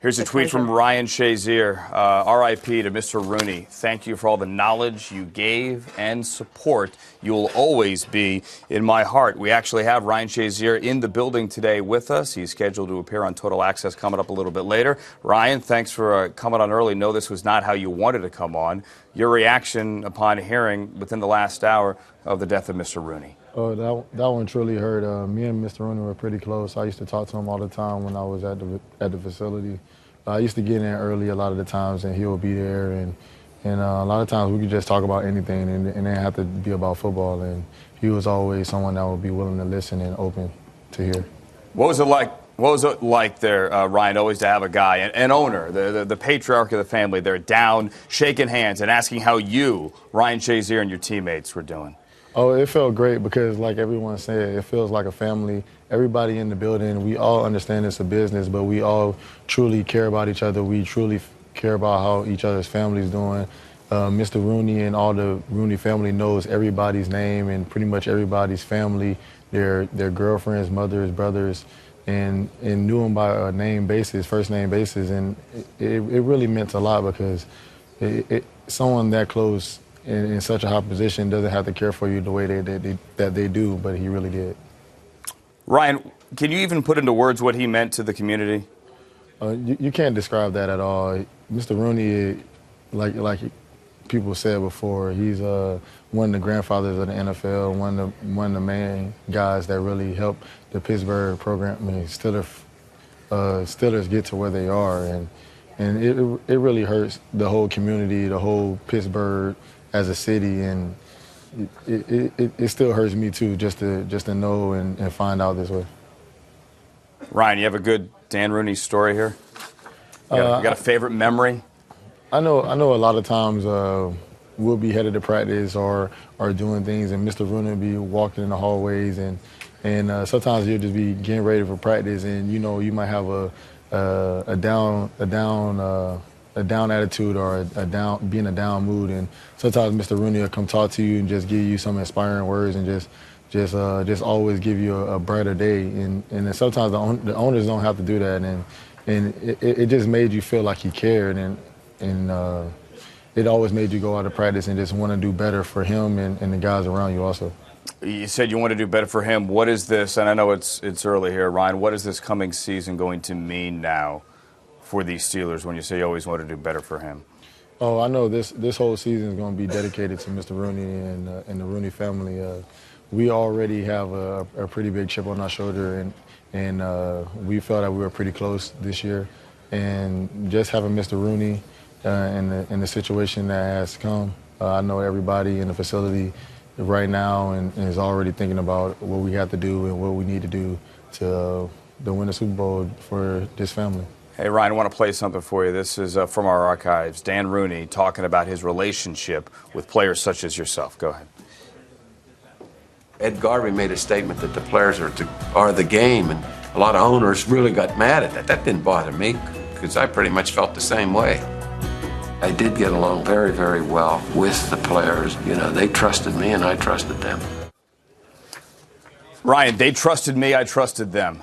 Here's a tweet from Ryan Shazier, R.I.P. to Mr. Rooney. Thank you for all the knowledge you gave and support. You'll always be in my heart. We actually have Ryan Shazier in the building today with us. He's scheduled to appear on Total Access coming up a little bit later. Ryan, thanks for coming on early. No, this was not how you wanted to come on. Your reaction upon hearing within the last hour of the death of Mr. Rooney? Oh, that one truly hurt. Me and Mr. Rooney were pretty close. I used to talk to him all the time when I was at the facility. I used to get in early a lot of the times, and he would be there. And a lot of times we could just talk about anything, and it didn't have to be about football. And he was always someone that would be willing to listen and open to hear. What was it like? What was it like there, Ryan, always to have a guy, an owner, the patriarch of the family, there down, shaking hands and asking how you, Ryan Shazier, and your teammates were doing? Oh, it felt great because, like everyone said, it feels like a family. Everybody in the building, we all understand it's a business, but we all truly care about each other. We truly care about how each other's family's doing. Mr. Rooney and all the Rooney family knows everybody's name and pretty much everybody's family, their girlfriends, mothers, brothers, and knew them by a name basis, first name basis. And it really meant a lot because someone that close in such a high position doesn't have to care for you the way that they do, but he really did. Ryan, can you even put into words what he meant to the community? You can't describe that at all. Mr. Rooney, like people said before, he's one of the grandfathers of the NFL, one of the main guys that really helped the Pittsburgh program. I mean, Steelers get to where they are, and it really hurts the whole community, the whole Pittsburgh as a city, and it still hurts me too, just to know and find out this way. Ryan, you have a good Dan Rooney story here? You got a favorite memory? I know a lot of times we'll be headed to practice or doing things, and Mr. Rooney will be walking in the hallways, and sometimes you'll just be getting ready for practice, and you might have a down attitude or be in a down mood, and sometimes Mr. Rooney will come talk to you and just give you some inspiring words and just always give you a brighter day. And then sometimes the owners don't have to do that, and it just made you feel like he cared, and it always made you go out of practice and just want to do better for him and the guys around you also. You said you want to do better for him. What is this, and I know it's early here, Ryan, what is this coming season going to mean now for these Steelers when you say you always want to do better for him? Oh, I know this whole season is going to be dedicated to Mr. Rooney and the Rooney family. We already have a pretty big chip on our shoulder, and we felt that we were pretty close this year. And just having Mr. Rooney in the situation that has come, I know everybody in the facility right now and is already thinking about what we have to do and what we need to do to win the Super Bowl for this family. Hey, Ryan, I want to play something for you. This is from our archives. Dan Rooney talking about his relationship with players such as yourself. Go ahead. Ed Garvey made a statement that the players are the game, and a lot of owners really got mad at that. That didn't bother me because I pretty much felt the same way. I did get along very, very well with the players. They trusted me and I trusted them. Ryan, they trusted me, I trusted them.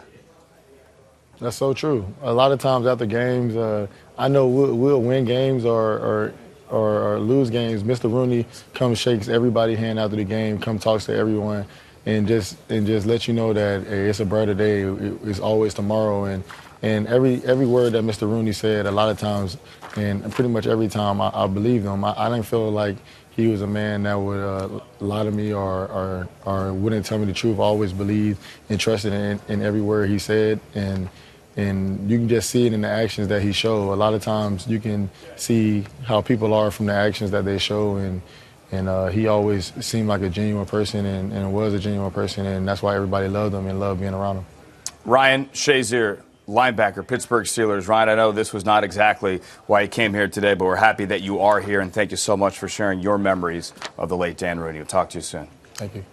That's so true. A lot of times after games, I know we'll win games or lose games. Mr. Rooney comes, shakes everybody's hand after the game, talks to everyone, and just let you know that hey, it's a brighter day. It's always tomorrow. And every word that Mr. Rooney said, a lot of times, and pretty much every time, I believed him. I didn't feel like he was a man that would lie to me or wouldn't tell me the truth. I always believed and trusted in every word he said, and you can just see it in the actions that he showed. A lot of times you can see how people are from the actions that they show, and he always seemed like a genuine person and was a genuine person, and that's why everybody loved him and loved being around him. Ryan Shazier, linebacker, Pittsburgh Steelers. Ryan, I know this was not exactly why you came here today, but we're happy that you are here, and thank you so much for sharing your memories of the late Dan Rooney. We'll talk to you soon. Thank you.